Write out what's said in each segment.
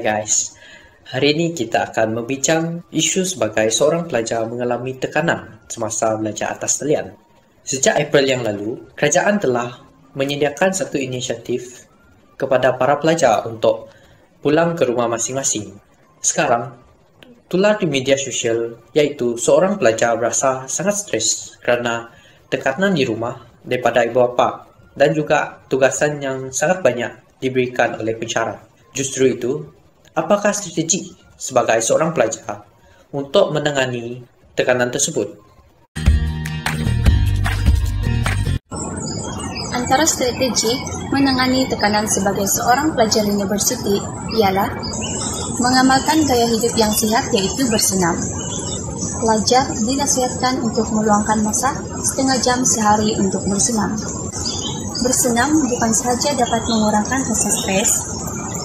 Hai guys, hari ini kita akan membincang isu sebagai seorang pelajar mengalami tekanan semasa belajar atas talian. Sejak April yang lalu, kerajaan telah menyediakan satu inisiatif kepada para pelajar untuk pulang ke rumah masing-masing. Sekarang, tular di media sosial iaitu seorang pelajar berasa sangat stres kerana tekanan di rumah daripada ibu bapa dan juga tugasan yang sangat banyak diberikan oleh pensyarah. Justru itu, apakah strategi sebagai seorang pelajar untuk menangani tekanan tersebut? Antara strategi menangani tekanan sebagai seorang pelajar universiti ialah mengamalkan gaya hidup yang sihat iaitu bersenam. Pelajar dinasihatkan untuk meluangkan masa setengah jam sehari untuk bersenam. Bersenam bukan sahaja dapat mengurangkan rasa stres,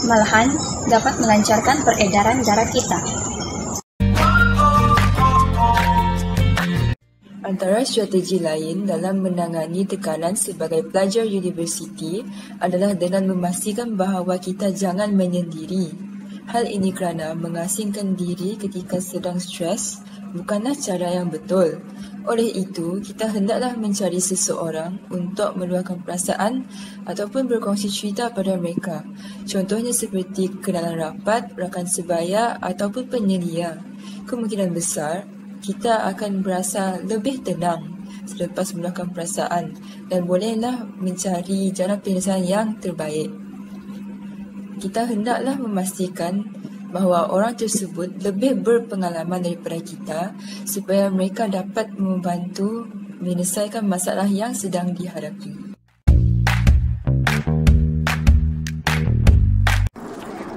malahan dapat melancarkan peredaran darah kita. Antara strategi lain dalam menangani tekanan sebagai pelajar universiti adalah dengan memastikan bahawa kita jangan menyendiri. Hal ini kerana mengasingkan diri ketika sedang stres bukanlah cara yang betul. Oleh itu, kita hendaklah mencari seseorang untuk meluahkan perasaan ataupun berkongsi cerita pada mereka. Contohnya seperti kenalan rapat, rakan sebaya ataupun penyelia. Kemungkinan besar, kita akan berasa lebih tenang selepas meluahkan perasaan dan bolehlah mencari jalan penyelesaian yang terbaik. Kita hendaklah memastikan bahawa orang tersebut lebih berpengalaman daripada kita supaya mereka dapat membantu menyelesaikan masalah yang sedang dihadapi.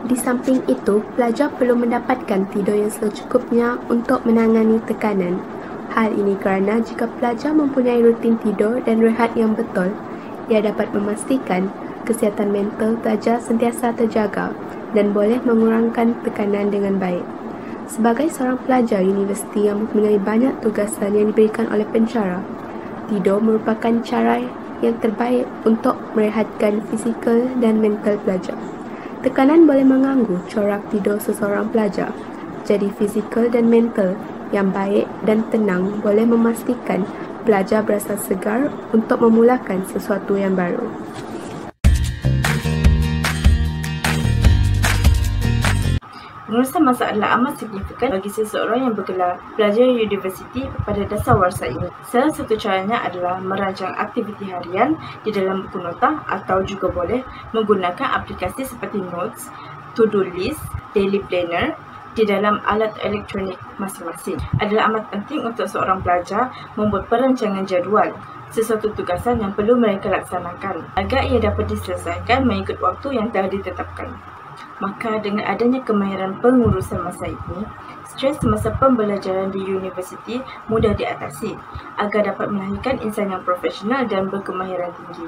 Di samping itu, pelajar perlu mendapatkan tidur yang secukupnya untuk menangani tekanan. Hal ini kerana jika pelajar mempunyai rutin tidur dan rehat yang betul, ia dapat memastikan kesihatan mental pelajar sentiasa terjaga dan boleh mengurangkan tekanan dengan baik. Sebagai seorang pelajar universiti yang mempunyai banyak tugasan yang diberikan oleh pensyarah, tidur merupakan cara yang terbaik untuk merehatkan fizikal dan mental pelajar. Tekanan boleh mengganggu corak tidur seseorang pelajar, jadi fizikal dan mental yang baik dan tenang boleh memastikan pelajar berasa segar untuk memulakan sesuatu yang baru. Pengurusan masa adalah amat signifikan bagi seseorang yang bergelar pelajar universiti pada dasar warsa ini. Salah satu caranya adalah merancang aktiviti harian di dalam buku nota atau juga boleh menggunakan aplikasi seperti Notes, To-Do List, Daily Planner di dalam alat elektronik masing-masing. Adalah amat penting untuk seorang pelajar membuat perancangan jadual sesuatu tugasan yang perlu mereka laksanakan agar ia dapat diselesaikan mengikut waktu yang telah ditetapkan. Maka dengan adanya kemahiran pengurusan masa ini, stres semasa pembelajaran di universiti mudah diatasi agar dapat melahirkan insan yang profesional dan berkemahiran tinggi.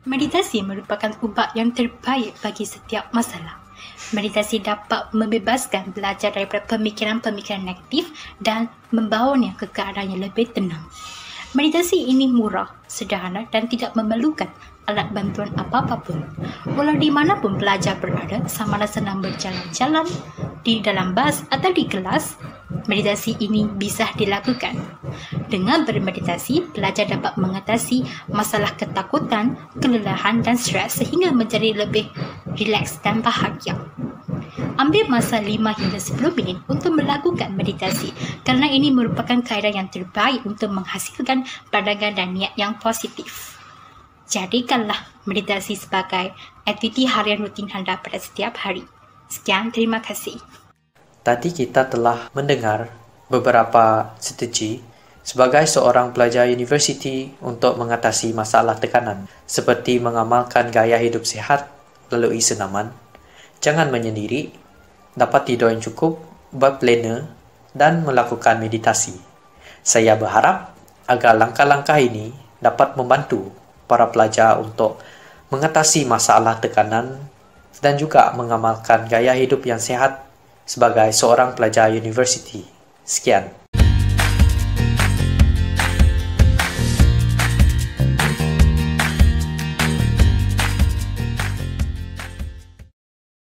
Meditasi merupakan ubat yang terbaik bagi setiap masalah. Meditasi dapat membebaskan belajar daripada pemikiran-pemikiran negatif dan membawanya ke keadaan yang lebih tenang. Meditasi ini murah, sederhana dan tidak memerlukan alat bantuan apa-apa pun. Walau di mana pun pelajar berada, sama ada senang berjalan-jalan, di dalam bas atau di kelas, meditasi ini bisa dilakukan. Dengan bermeditasi, pelajar dapat mengatasi masalah ketakutan, kelelahan dan stres sehingga menjadi lebih rileks dan bahagia. Ambil masa 5 hingga 10 minit untuk melakukan meditasi kerana ini merupakan kaedah yang terbaik untuk menghasilkan pandangan dan niat yang positif. Jadikanlah meditasi sebagai aktiviti harian rutin anda pada setiap hari. Sekian, terima kasih. Tadi kita telah mendengar beberapa strategi sebagai seorang pelajar universiti untuk mengatasi masalah tekanan, seperti mengamalkan gaya hidup sihat melalui senaman, jangan menyendiri, dapat tidur yang cukup, buat planner dan melakukan meditasi. Saya berharap agar langkah-langkah ini dapat membantu para pelajar untuk mengatasi masalah tekanan dan juga mengamalkan gaya hidup yang sihat sebagai seorang pelajar universiti. Sekian.